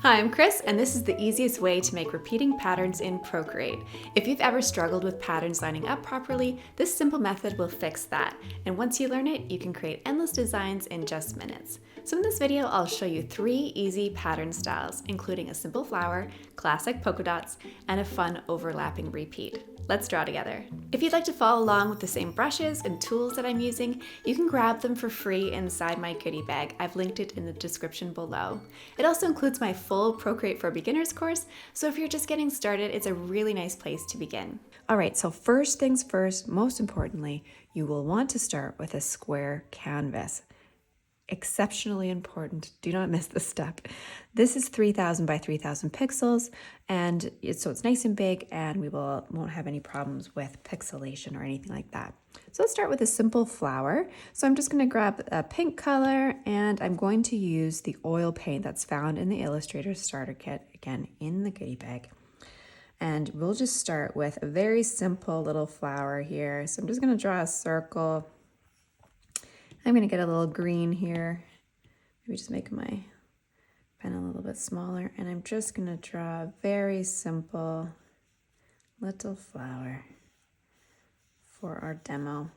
Hi, I'm Chris, and this is the easiest way to make repeating patterns in Procreate. If you've ever struggled with patterns lining up properly, this simple method will fix that. And once you learn it, you can create endless designs in just minutes. So in this video, I'll show you 3 easy pattern styles, including a simple flower, classic polka dots, and a fun overlapping repeat. Let's draw together. If you'd like to follow along with the same brushes and tools that I'm using, you can grab them for free inside my goodie bag. I've linked it in the description below. It also includes my full Procreate for Beginners course, so if you're just getting started, it's a really nice place to begin. All right, so first things first, most importantly, you will want to start with a square canvas. Exceptionally important. Do not miss this step. This is 3000 by 3000 pixels, and so it's nice and big, and we won't have any problems with pixelation or anything like that. So let's start with a simple flower. So I'm just going to grab a pink color, and I'm going to use the oil paint that's found in the Illustrator Starter Kit, again in the goodie bag. And we'll just start with a very simple little flower here. So I'm just going to draw a circle. I'm going to get a little green here. Maybe just make my pen a little bit smaller. And I'm just going to draw a very simple little flower for our demo.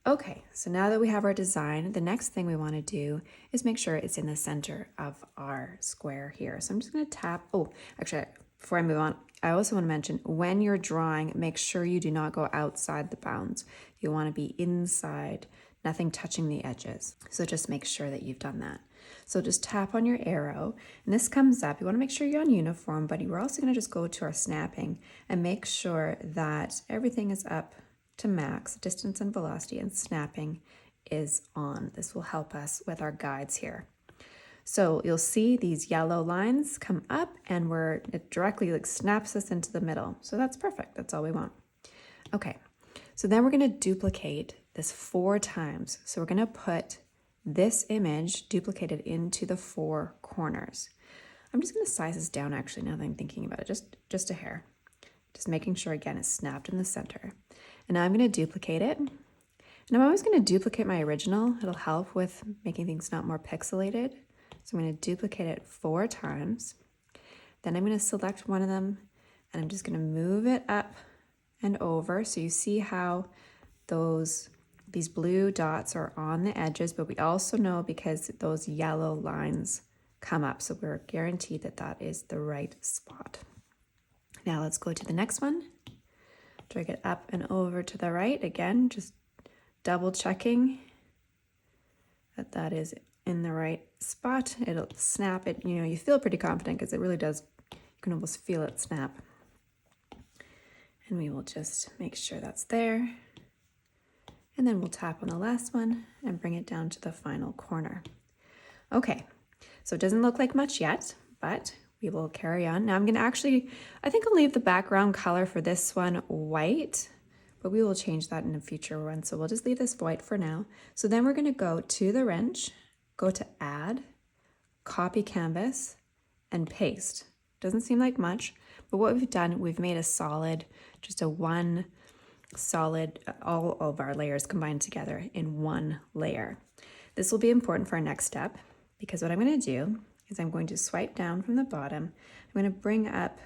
Okay, so now that we have our design, the next thing we want to do is make sure it's in the center of our square here. So I'm just going to tap. Oh, actually, before I move on, I also want to mention when you're drawing, make sure you do not go outside the bounds. You want to be inside, nothing touching the edges. So just make sure that you've done that. So just tap on your arrow, and this comes up. You want to make sure you're on uniform, but we're also going to just go to our snapping and make sure that everything is up to max, distance and velocity, and snapping is on. This will help us with our guides here. So you'll see these yellow lines come up, and it directly snaps us into the middle. So that's perfect. That's all we want. Okay, so then we're going to duplicate this 4 times. So we're going to put this image duplicated into the 4 corners. I'm just going to size this down actually now that I'm thinking about it, just a hair. Just making sure again it's snapped in the center. And now I'm going to duplicate it. And I'm always going to duplicate my original. It'll help with making things not more pixelated. So I'm going to duplicate it 4 times. Then I'm going to select one of them, and I'm just going to move it up and over. So you see how these blue dots are on the edges, but we also know because those yellow lines come up. So we're guaranteed that that is the right spot. Now let's go to the next one. Drag it up and over to the right. Again, just double checking that that is in the right spot. It'll snap it. You know, you feel pretty confident because it really does. You can almost feel it snap. And we will just make sure that's there. And then we'll tap on the last one and bring it down to the final corner. Okay, so it doesn't look like much yet, but we will carry on. Now I'm going to I think I'll leave the background color for this one white, but we will change that in a future one. So we'll just leave this white for now. So then we're going to go to the wrench, go to add, copy canvas, and paste. Doesn't seem like much, but what we've done, we've made a solid, just a one solid, all of our layers combined together in one layer. This will be important for our next step because what I'm going to do is I'm going to swipe down from the bottom. I'm going to bring up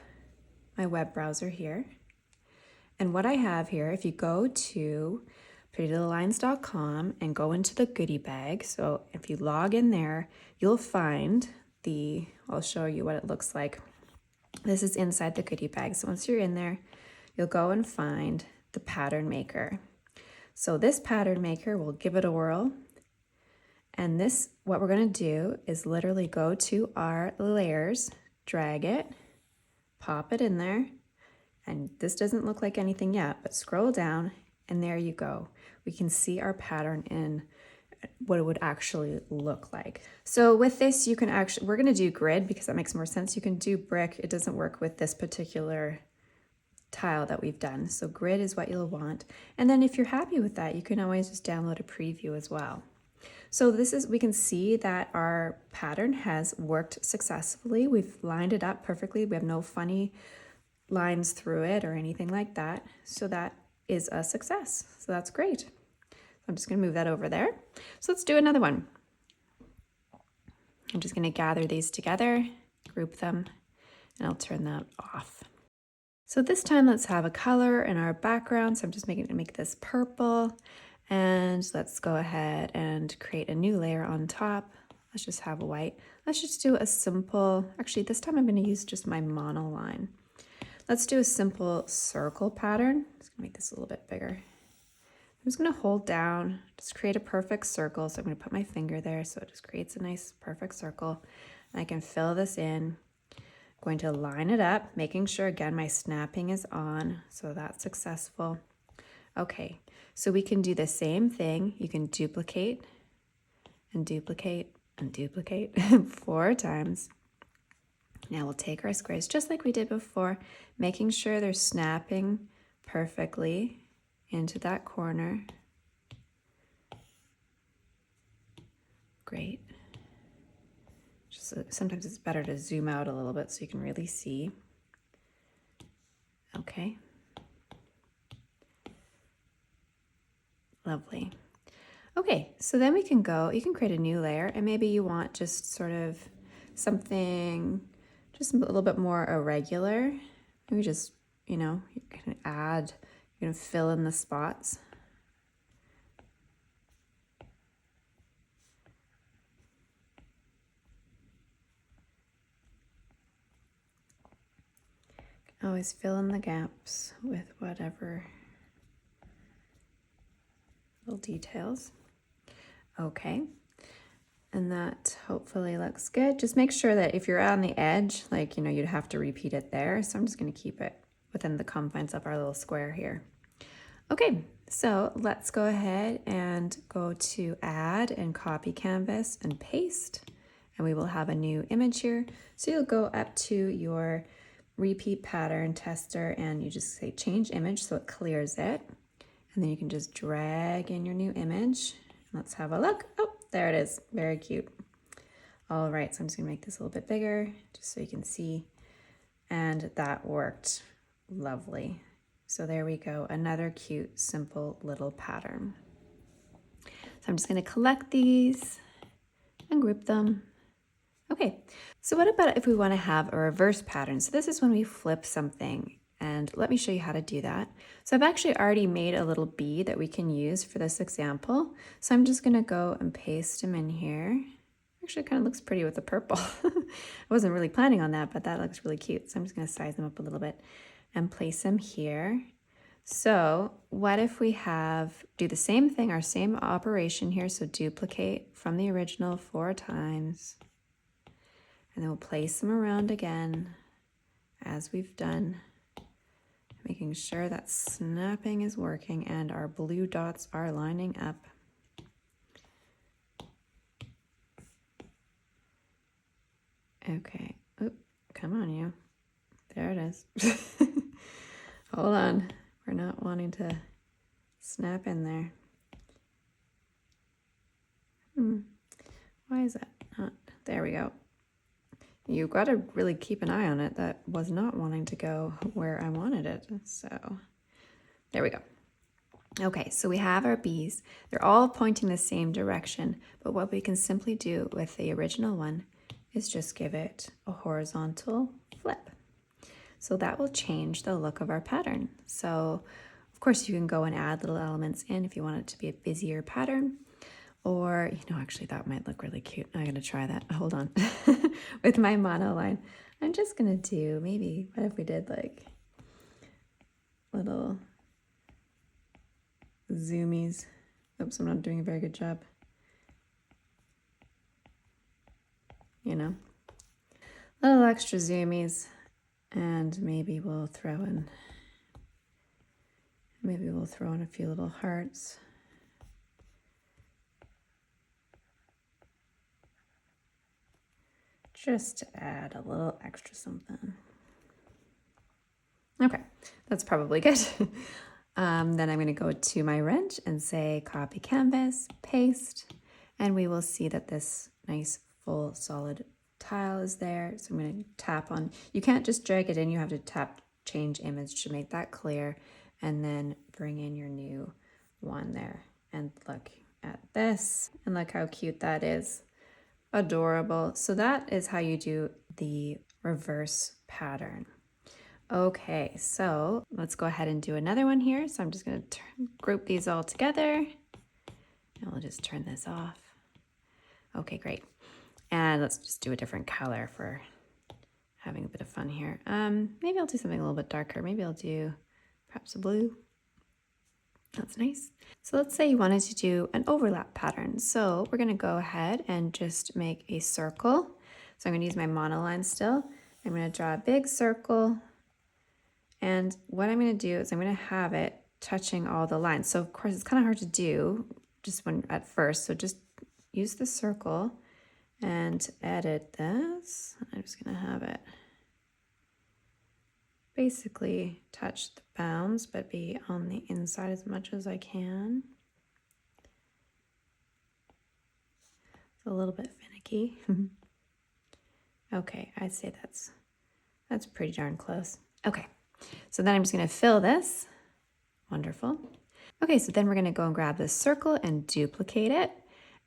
my web browser here. And what I have here, if you go to prettylittlelines.com and go into the goodie bag, so if you log in there, you'll find I'll show you what it looks like. This is inside the goodie bag. So once you're in there, you'll go and find the pattern maker. So this pattern maker, will give it a whirl. And what we're going to do is literally go to our layers, drag it, pop it in there. And this doesn't look like anything yet, but scroll down and there you go. We can see our pattern in what it would actually look like. So with this, we're going to do grid because that makes more sense. You can do brick. It doesn't work with this particular tile that we've done. So grid is what you'll want. And then if you're happy with that, you can always just download a preview as well. So we can see that our pattern has worked successfully. We've lined it up perfectly. We have no funny lines through it or anything like that. So that is a success. So that's great. I'm just going to move that over there. So let's do another one. I'm just going to gather these together, group them, and I'll turn that off. So this time let's have a color in our background. So I'm just make this purple, and let's go ahead and create a new layer on top. Let's just have a white. Let's just do a simple, actually this time I'm going to use just my monoline. Let's do a simple circle pattern. Let's make this a little bit bigger. I'm just going to hold down, just create a perfect circle. So I'm going to put my finger there so it just creates a nice perfect circle. And I can fill this in. I'm going to line it up, making sure again my snapping is on, so that's successful. Okay, so we can do the same thing. You can duplicate and duplicate and duplicate 4 times. Now we'll take our squares just like we did before, making sure they're snapping perfectly into that corner. Great. Just sometimes it's better to zoom out a little bit so you can really see. Okay. Lovely. Okay, so then we can go, you can create a new layer, and maybe you want just sort of something just a little bit more irregular. Maybe just, you know, you're gonna add, you're gonna fill in the spots. Always fill in the gaps with whatever little details. Okay, and that hopefully looks good. Just make sure that if you're on the edge, like, you know, you'd have to repeat it there. So I'm just going to keep it within the confines of our little square here. Okay, so let's go ahead and go to add and copy canvas and paste, and we will have a new image here. So you'll go up to your repeat pattern tester and you just say change image so it clears it. And then you can just drag in your new image. Let's have a look. Oh, there it is. Very cute. All right, so I'm just gonna make this a little bit bigger just so you can see. And that worked lovely. So there we go, another cute, simple little pattern. So I'm just gonna collect these and group them. Okay, so what about if we wanna have a reverse pattern? So this is when we flip something, and let me show you how to do that. So I've actually already made a little bead that we can use for this example. So I'm just gonna go and paste them in here. Actually, it kind of looks pretty with the purple. I wasn't really planning on that, but that looks really cute. So I'm just gonna size them up a little bit and place them here. So what if we do the same thing, our same operation here. So duplicate from the original 4 times. And then we'll place them around again as we've done, making sure that snapping is working and our blue dots are lining up. Okay, oop, come on you. There it is. Hold on, we're not wanting to snap in there. Why is that not? There we go. You got to really keep an eye on it. That was not wanting to go where I wanted it. So there we go. Okay, so we have our bees. They're all pointing the same direction, but what we can simply do with the original one is just give it a horizontal flip. So that will change the look of our pattern. So of course you can go and add little elements in if you want it to be a busier pattern. Or, you know, actually that might look really cute. I'm going to try that. Hold on. With my monoline. I'm just going to do maybe, what if we did like little zoomies? Oops, I'm not doing a very good job. You know, little extra zoomies. And maybe we'll throw in a few little hearts. Just to add a little extra something. Okay, that's probably good. Then I'm going to go to my wrench and say copy canvas, paste, and we will see that this nice full solid tile is there. So I'm going to tap on, you can't just drag it in, you have to tap change image to make that clear, and then bring in your new one there. And look at this, and look how cute that is. Adorable. So that is how you do the reverse pattern. Okay, so let's go ahead and do another one here. So I'm just going to group these all together, and we'll just turn this off. Okay, great. And let's just do a different color for having a bit of fun here. Maybe I'll do something a little bit darker. Maybe I'll do perhaps a blue. That's nice. So let's say you wanted to do an overlap pattern. So we're going to go ahead and just make a circle. So I'm going to use my monoline still. I'm going to draw a big circle. And what I'm going to do is I'm going to have it touching all the lines. So of course it's kind of hard to do just when at first. So just use the circle and edit this. I'm just going to have it basically touch the bounds, but be on the inside as much as I can. It's a little bit finicky. Okay, I'd say that's pretty darn close. Okay, so then I'm just going to fill this. Wonderful. Okay, so then we're going to go and grab this circle and duplicate it.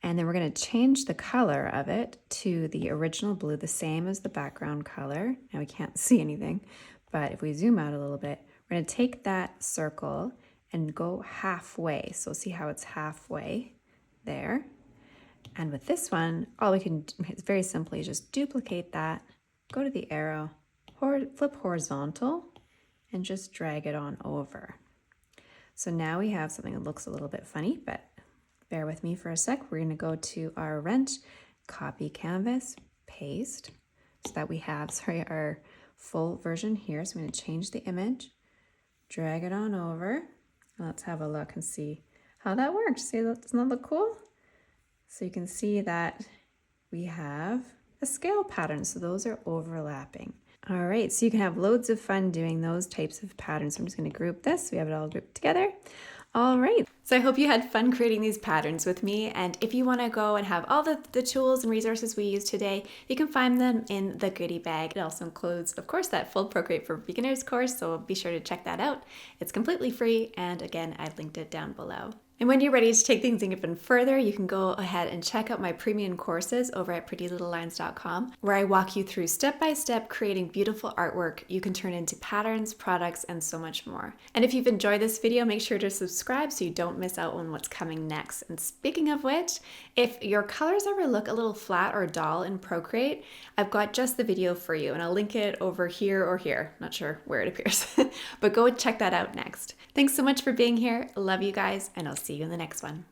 And then we're going to change the color of it to the original blue, the same as the background color. Now we can't see anything, but if we zoom out a little bit, we're going to take that circle and go halfway. So see how it's halfway there. And with this one, all we can do is very simply just duplicate that, go to the arrow, flip horizontal, and just drag it on over. So now we have something that looks a little bit funny, but bear with me for a sec. We're going to go to our wrench, copy canvas, paste, so that we have, our full version here. So I'm going to change the image, drag it on over. Let's have a look and see how that works. See, doesn't that look cool? So you can see that we have a scale pattern. So those are overlapping. All right, so you can have loads of fun doing those types of patterns. So I'm just going to group this. We have it all grouped together. All right. So I hope you had fun creating these patterns with me. And if you want to go and have all the tools and resources we use today, you can find them in the goodie bag. It also includes, of course, that full Procreate for Beginners course. So be sure to check that out. It's completely free. And again, I linked it down below. And when you're ready to take things even further, you can go ahead and check out my premium courses over at prettylittlelines.com, where I walk you through step-by-step creating beautiful artwork you can turn into patterns, products, and so much more. And if you've enjoyed this video, make sure to subscribe so you don't miss out on what's coming next. And speaking of which, if your colors ever look a little flat or dull in Procreate, I've got just the video for you, and I'll link it over here or here. Not sure where it appears, but go check that out next. Thanks so much for being here. Love you guys, and I'll see you in the next one.